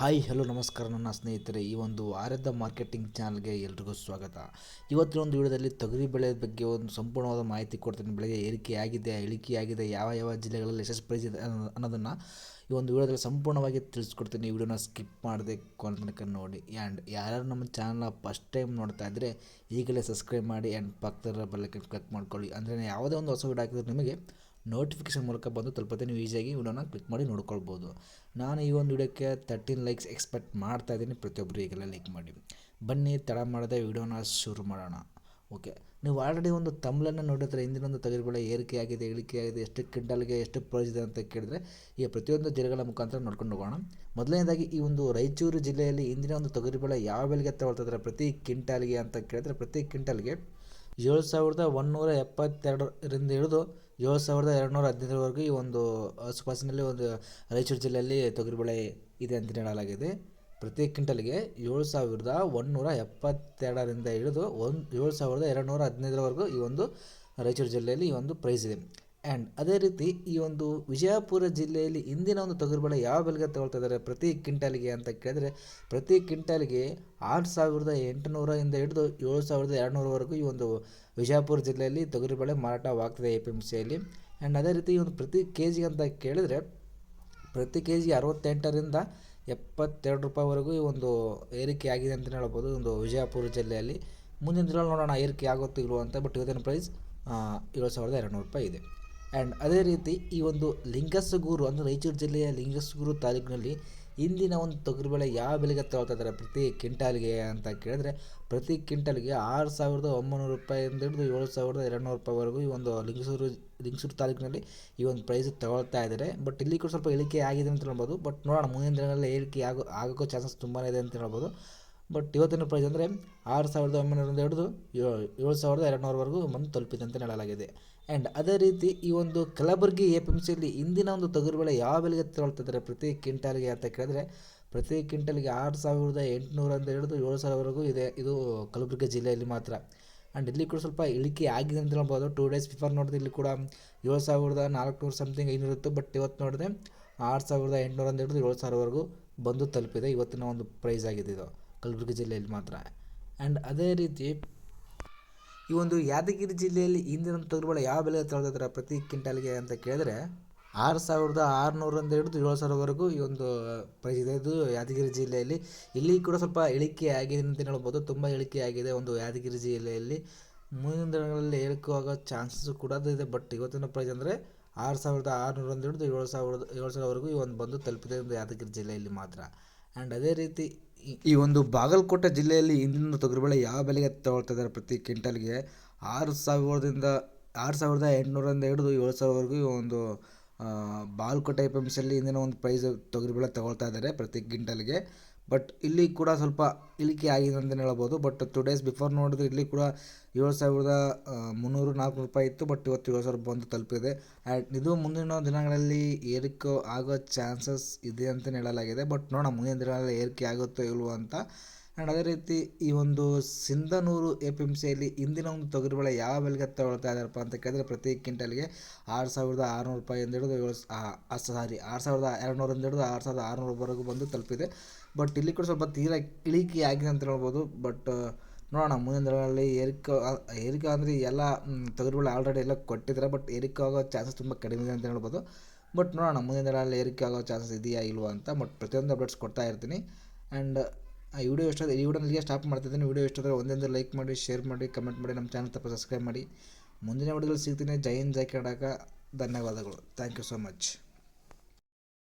Hi hello ನಮಸ್ಕಾರ ನನ್ನ ಸ್ನೇಹಿತರೆ, ಈ ಒಂದು ವಾರದ ಮಾರ್ಕೆಟಿಂಗ್ ಚಾನಲ್ಗೆ ಎಲ್ರಿಗೂ ಸ್ವಾಗತ. ಇವತ್ತಿನ ಒಂದು ವಿಡಿಯೋದಲ್ಲಿ ತೊಗರಿ ಬೆಳೆ ಬಗ್ಗೆ ಒಂದು ಸಂಪೂರ್ಣವಾದ ಮಾಹಿತಿ ಕೊಡ್ತೀನಿ. ಬೆಳೆಗೆ ಏರಿಕೆಯಾಗಿದೆ, ಇಳಿಕೆಯಾಗಿದೆ, ಯಾವ ಯಾವ ಜಿಲ್ಲೆಗಳಲ್ಲಿ ಎಷ್ಟೆಷ್ಟು ಪ್ರೈಸ್ ಇದೆ ಅನ್ನೋದನ್ನು ಈ ಒಂದು ವಿಡಿಯೋದಲ್ಲಿ ಸಂಪೂರ್ಣವಾಗಿ ತಿಳಿಸ್ಕೊಡ್ತೀನಿ. ಈ ವಿಡಿಯೋನ ಸ್ಕಿಪ್ ಮಾಡದೆ ಕೊನೆ ತನಕ ನೋಡಿ. ಆ್ಯಂಡ್ ಯಾರ್ಯಾರು ನಮ್ಮ ಚಾನಲ್ನ ಫಸ್ಟ್ ಟೈಮ್ ನೋಡ್ತಾ ಇದ್ದರೆ ಈಗಲೇ ಸಬ್ಸ್ಕ್ರೈಬ್ ಮಾಡಿ ಆ್ಯಂಡ್ ಪಕ್ಕದ ಬೆಲ್ಲೈಕನ್ ಕ್ಲಿಕ್ ಮಾಡ್ಕೊಳ್ಳಿ. ಅಂದರೆ ಯಾವುದೇ ಒಂದು ಹೊಸ ವಿಡಿಯೋ ಹಾಕಿದ್ರೆ ನಿಮಗೆ ನೋಟಿಫಿಕೇಷನ್ ಮೂಲಕ ಬಂದು ತಲುಪುತ್ತೆ. ನೀವು ಈಸಿಯಾಗಿ ವಿಡಿಯೋನ ಕ್ಲಿಕ್ ಮಾಡಿ ನೋಡ್ಕೊಳ್ಬೋದು. ನಾನು ಈ ಒಂದು ವಿಡಿಯೋಕ್ಕೆ 13 ಲೈಕ್ಸ್ ಎಕ್ಸ್ಪೆಕ್ಟ್ ಮಾಡ್ತಾ ಇದ್ದೀನಿ. ಪ್ರತಿಯೊಬ್ಬರು ಈಗೆಲ್ಲ ಲೈಕ್ ಮಾಡಿ. ಬನ್ನಿ ತಡ ಮಾಡದೆ ವಿಡಿಯೋನ ಶುರು ಮಾಡೋಣ. ಓಕೆ, ನೀವು ಆಲ್ರೆಡಿ ಒಂದು ತಮ್ಲನ್ನು ನೋಡಿದ್ರೆ ಹಿಂದಿನ ಒಂದು ತೊಗರಿ ಬೆಳೆ ಏರಿಕೆಯಾಗಿದೆ, ಇಳಿಕೆಯಾಗಿದೆ, ಎಷ್ಟು ಕ್ವಿಂಟಲ್ಗೆ ಎಷ್ಟು ಪ್ರೈಸ್ ಇದೆ ಅಂತ ಕೇಳಿದರೆ ಈಗ ಪ್ರತಿಯೊಂದು ಜಿಲ್ಲೆಗಳ ಮುಖಾಂತರ ನೋಡ್ಕೊಂಡು ಹೋಗೋಣ. ಮೊದಲನೇದಾಗಿ ಈ ಒಂದು ರಾಯಚೂರು ಜಿಲ್ಲೆಯಲ್ಲಿ ಇಂದಿನ ಒಂದು ತೊಗರಿ ಬೆಳೆ ಯಾವ ಬೆಲೆಗೆ ತಗೊಳ್ತಿದ್ದಾರೆ ಪ್ರತಿ ಕ್ವಿಂಟಾಲ್ಗೆ ಅಂತ ಕೇಳಿದ್ರೆ, ಪ್ರತಿ ಕ್ವಿಂಟಲ್ಗೆ 7,172ರಿಂದ ಹಿಡಿದು 7,215ವರೆಗೂ ಈ ಒಂದು ಆಸುಪಾಸಿನಲ್ಲಿ ಒಂದು ರಾಯಚೂರು ಜಿಲ್ಲೆಯಲ್ಲಿ ತೊಗರಿಬೇಳೆ ಇದೆ ಅಂತ ಹೇಳಲಾಗಿದೆ. ಪ್ರತಿ ಕ್ವಿಂಟಲ್ಗೆ 7,172ರಿಂದ ಹಿಡಿದು 7,215ವರೆಗೂ ಈ ಒಂದು ರಾಯಚೂರು ಜಿಲ್ಲೆಯಲ್ಲಿ ಈ ಒಂದು ಪ್ರೈಸ್ ಇದೆ. ಆ್ಯಂಡ್ ಅದೇ ರೀತಿ ಈ ಒಂದು ವಿಜಯಪುರ ಜಿಲ್ಲೆಯಲ್ಲಿ ಇಂದಿನ ಒಂದು ತೊಗರಿಬೇಳೆ ಯಾವ ಬೆಲೆಗೆ ತಗೊಳ್ತಾ ಇದ್ದಾರೆ ಪ್ರತಿ ಕ್ವಿಂಟಾಲ್ಗೆ ಅಂತ ಕೇಳಿದ್ರೆ, ಪ್ರತಿ ಕ್ವಿಂಟಾಲ್ಗೆ 6,800ರಿಂದ ಹಿಡಿದು 7,200ವರೆಗೂ ಈ ಒಂದು ವಿಜಯಪುರ ಜಿಲ್ಲೆಯಲ್ಲಿ ತೊಗರಿಬೇಳೆ ಮಾರಾಟವಾಗ್ತದೆ APMCಯಲ್ಲಿ. ಆ್ಯಂಡ್ ಅದೇ ರೀತಿ ಈ ಒಂದು ಪ್ರತಿ ಕೆ ಜಿ ಅಂತ ಕೇಳಿದರೆ, ಪ್ರತಿ ಕೆ ಜಿಗೆ 68ರಿಂದ 72 ರೂಪಾಯಿವರೆಗೂ ಈ ಒಂದು ಏರಿಕೆ ಆಗಿದೆ ಅಂತಲೇ ಹೇಳ್ಬೋದು ಒಂದು ವಿಜಯಪುರ ಜಿಲ್ಲೆಯಲ್ಲಿ. ಮುಂದಿನ ದಿನ ನೋಡೋಣ ಏರಿಕೆ ಆಗುತ್ತೋ ಇಲ್ವೋ ಅಂತ. ಬಟ್ ಇವತ್ತಿನ ಪ್ರೈಸ್ 7,200 ರೂಪಾಯಿ ಇದೆ. ಆ್ಯಂಡ್ ಅದೇ ರೀತಿ ಈ ಒಂದು ಲಿಂಗಸಗೂರು ಅಂದರೆ ರಾಯಚೂರು ಜಿಲ್ಲೆಯ ಲಿಂಗಸಗೂರು ತಾಲೂಕಿನಲ್ಲಿ ಇಂದಿನ ಒಂದು ತೊಗರಿಬೇಳೆ ಯಾವ ಬೆಲೆಗೆ ತಗೊಳ್ತಾ ಇದ್ದಾರೆ ಪ್ರತಿ ಕ್ವಿಂಟಾಲ್ಗೆ ಅಂತ ಕೇಳಿದ್ರೆ, ಪ್ರತಿ ಕ್ವಿಂಟಾಲ್ಗೆ 6,900 ರೂಪಾಯಿಂದ ಹಿಡಿದು 7,200 ರೂಪಾಯಿವರೆಗೂ ಈ ಒಂದು ಲಿಂಗಸೂರು ತಾಲೂಕಿನಲ್ಲಿ ಈ ಒಂದು ಪ್ರೈಸ್ ತಗೊಳ್ತಾ ಇದ್ದಾರೆ. ಬಟ್ ಇಲ್ಲಿ ಕೂಡ ಸ್ವಲ್ಪ ಇಳಿಕೆ ಆಗಿದೆ ಅಂತ ಹೇಳ್ಬೋದು. ಬಟ್ ನೋಡೋಣ ಮುಂದಿನ ದಿನಗಳಲ್ಲಿ ಏರಿಕೆ ಆಗೋಕ್ಕೂ ಚಾನ್ಸಸ್ ತುಂಬಾ ಇದೆ ಅಂತ ಹೇಳ್ಬೋದು. ಬಟ್ ಇವತ್ತಿನ ಪ್ರೈಸ್ ಅಂದರೆ 6,900ರಿಂದ ಹಿಡಿದು 7,200ವರೆಗೂ ಬಂದು ತಲುಪಿದೆ ಅಂತ ಹೇಳಲಾಗಿದೆ. ಆ್ಯಂಡ್ ಅದೇ ರೀತಿ ಈ ಒಂದು ಕಲಬುರಗಿ APMCಯಲ್ಲಿ ಇಂದಿನ ಒಂದು ತೊಗರಿಬೇಳೆ ಯಾವ ಬೆಲೆಗೆ ತಗೊಳ್ತಿದ್ದಾರೆ ಪ್ರತಿ ಕ್ವಿಂಟಾಲ್ಗೆ ಅಂತ ಕೇಳಿದ್ರೆ, ಪ್ರತಿ ಕ್ವಿಂಟಲ್ಗೆ 6,800ರಿಂದ ಹಿಡಿದು 7,000ವರೆಗೂ ಇದೆ. ಇದು ಕಲಬುರಗಿ ಜಿಲ್ಲೆಯಲ್ಲಿ ಮಾತ್ರ. ಆ್ಯಂಡ್ ಇಲ್ಲಿ ಕೂಡ ಸ್ವಲ್ಪ ಇಳಿಕೆ ಆಗಿದೆ ಅಂತ ಹೇಳ್ಬೋದು. 2 ಡೇಸ್ ಬಿಫೋರ್ ನೋಡಿದ್ರೆ ಇಲ್ಲಿ ಕೂಡ 7,400 ಸಮಥಿಂಗ್ 500 ಇತ್ತು. ಬಟ್ ಇವತ್ತು ನೋಡಿದ್ರೆ 6,800ರಿಂದ ಹಿಡಿದು 7,000ವರೆಗೂ ಬಂದು ತಲುಪಿದೆ. ಇವತ್ತಿನ ಒಂದು ಪ್ರೈಸ್ ಆಗಿದೆ ಇದು ಕಲಬುರಗಿ ಜಿಲ್ಲೆಯಲ್ಲಿ ಮಾತ್ರ. ಆ್ಯಂಡ್ ಅದೇ ರೀತಿ ಈ ಒಂದು ಯಾದಗಿರಿ ಜಿಲ್ಲೆಯಲ್ಲಿ ಇಂದಿನ ತೊಗರಿಬೇಳೆ ಯಾವ ಬೆಲೆ ತಗೊಳ್ತಿದ್ದಾರೆ ಪ್ರತಿ ಕ್ವಿಂಟಾಲ್ಗೆ ಅಂತ ಕೇಳಿದ್ರೆ, 6,600ರಿಂದ ಹಿಡಿದು 7,000ವರೆಗೂ ಈ ಒಂದು ಪ್ರೈಸ್ ಇದೆ. ಇದು ಯಾದಗಿರಿ ಜಿಲ್ಲೆಯಲ್ಲಿ. ಇಲ್ಲಿ ಕೂಡ ಸ್ವಲ್ಪ ಇಳಿಕೆ ಆಗಿದೆ ಅಂತ ಹೇಳ್ಬೋದು. ತುಂಬ ಇಳಿಕೆ ಆಗಿದೆ ಒಂದು ಯಾದಗಿರಿ ಜಿಲ್ಲೆಯಲ್ಲಿ. ಮುಂದಿನ ದಿನಗಳಲ್ಲಿ ಏರಿಕೆ ಆಗೋ ಚಾನ್ಸಸ್ ಕೂಡ ಇದೆ. ಬಟ್ ಇವತ್ತಿನ ಪ್ರೈಸ್ ಅಂದರೆ 6,600ರಿಂದ ಹಿಡಿದು 7,000ವರೆಗೂ ಈ ಒಂದು ಬಂದು ತಲುಪಿದೆ ಒಂದು ಯಾದಗಿರಿ ಜಿಲ್ಲೆಯಲ್ಲಿ ಮಾತ್ರ. ಆ್ಯಂಡ್ ಅದೇ ರೀತಿ ಈ ಒಂದು ಬಾಗಲಕೋಟೆ ಜಿಲ್ಲೆಯಲ್ಲಿ ಇಂದಿನ ತೊಗರಿಬೇಳೆ ಯಾವ ಬೆಲೆಗೆ ತಗೊಳ್ತಾ ಇದ್ದಾರೆ ಪ್ರತಿ ಕ್ವಿಂಟಲ್ಗೆ 6,800ರಿಂದ ಹಿಡಿದು 7,000ವರೆಗೂ ಈ ಒಂದು ಬಾಗಲಕೋಟೆ APMCಯಲ್ಲಿ ಇಂದಿನ ಒಂದು ಪ್ರೈಸ್ ತೊಗರಿಬೇಳೆ ತಗೊಳ್ತಾ ಇದ್ದಾರೆ ಪ್ರತಿ ಕ್ವಿಂಟಲ್ಗೆ. ಬಟ್ ಇಲ್ಲಿ ಕೂಡ ಸ್ವಲ್ಪ ಇಳಿಕೆ ಆಗಿದೆ ಅಂತಲೇ ಹೇಳ್ಬೋದು. ಬಟ್ 2 ಡೇಸ್ ಬಿಫೋರ್ ನೋಡಿದ್ರೆ ಇಲ್ಲಿ ಕೂಡ 7,300-400 ರೂಪಾಯಿ ಇತ್ತು. ಬಟ್ ಇವತ್ತು 7,000 ಬಂದು ತಲುಪಿದೆ. ಆ್ಯಂಡ್ ಇದು ಮುಂದಿನ ದಿನಗಳಲ್ಲಿ ಏರಿಕೆ ಆಗೋ ಚಾನ್ಸಸ್ ಇದೆ ಅಂತಲೇ ಹೇಳಲಾಗಿದೆ. ಬಟ್ ನೋಡೋಣ ಮುಂದಿನ ದಿನಗಳಲ್ಲಿ ಏರಿಕೆ ಆಗುತ್ತೋ ಇಲ್ವೋ ಅಂತ. ಆ್ಯಂಡ್ ಅದೇ ರೀತಿ ಈ ಒಂದು ಸಿಂಧನೂರು APMCಯಲ್ಲಿ ಇಂದಿನ ಒಂದು ತೊಗರಿಬೇಳೆ ಯಾವ ಬೆಲೆಗೆ ತಗೊಳ್ತಾ ಇದ್ದಾರಪ್ಪ ಅಂತ ಕೇಳಿದ್ರೆ, ಪ್ರತಿ ಕ್ವಿಂಟಲ್ಗೆ 6,600 ರೂಪಾಯಿಂದ ಹಿಡಿದು 6,200ರಿಂದ ಹಿಡಿದು 6,600ವರೆಗೂ ಬಂದು ತಲುಪಿದೆ. ಬಟ್ ಇಲ್ಲಿ ಕೂಡ ಸ್ವಲ್ಪ ತೀರಾ ಇಳಿಕೆ ಆಗಿದೆ ಅಂತ ಹೇಳ್ಬೋದು. ಬಟ್ ನೋಡೋಣ ಮುಂದಿನ ದಿನಗಳಲ್ಲಿ ಏರಿಕೆ ಅಂದರೆ ಎಲ್ಲ ತೊಗರಿಬೇಳೆ ಆಲ್ರೆಡಿ ಎಲ್ಲ ಕೊಟ್ಟಿದ್ದಾರೆ. ಬಟ್ ಏರಿಕೆ ಆಗೋ ಚಾನ್ಸಸ್ ತುಂಬ ಕಡಿಮೆ ಇದೆ ಅಂತ ಹೇಳ್ಬೋದು. ಬಟ್ ನೋಡೋಣ ಮುಂದಿನ ದಿನಗಳಲ್ಲಿ ಏರಿಕೆ ಆಗೋ ಚಾನ್ಸಸ್ ಇದೆಯಾ ಇಲ್ವಾ ಅಂತ. ಬಟ್ ಪ್ರತಿಯೊಂದು ಅಪ್ಡೇಟ್ಸ್ ಕೊಡ್ತಾ ಇರ್ತೀನಿ. ಆ್ಯಂಡ್ ಈ ವಿಡಿಯೋನಿಗೆ ಸ್ಟಾಪ್ ಮಾಡ್ತಿದ್ದೀನಿ. ವಿಡಿಯೋ ಇಷ್ಟಾದರೆ ಒಂದೊಂದು ಲೈಕ್ ಮಾಡಿ, ಶೇರ್ ಮಾಡಿ, ಕಮೆಂಟ್ ಮಾಡಿ, ನಮ್ಮ ಚಾನಲ್ ತಪ್ಪು ಸಬ್ಸ್ಕ್ರೈಬ್ ಮಾಡಿ. ಮುಂದಿನ ವಿಡಿಯೋದಲ್ಲಿ ಸಿಗ್ತೀನಿ. ಜೈ ಹಿಂದ್, ಜೈ ಕರ್ನಾಟಕ. ಧನ್ಯವಾದಗಳು. Thank you so much.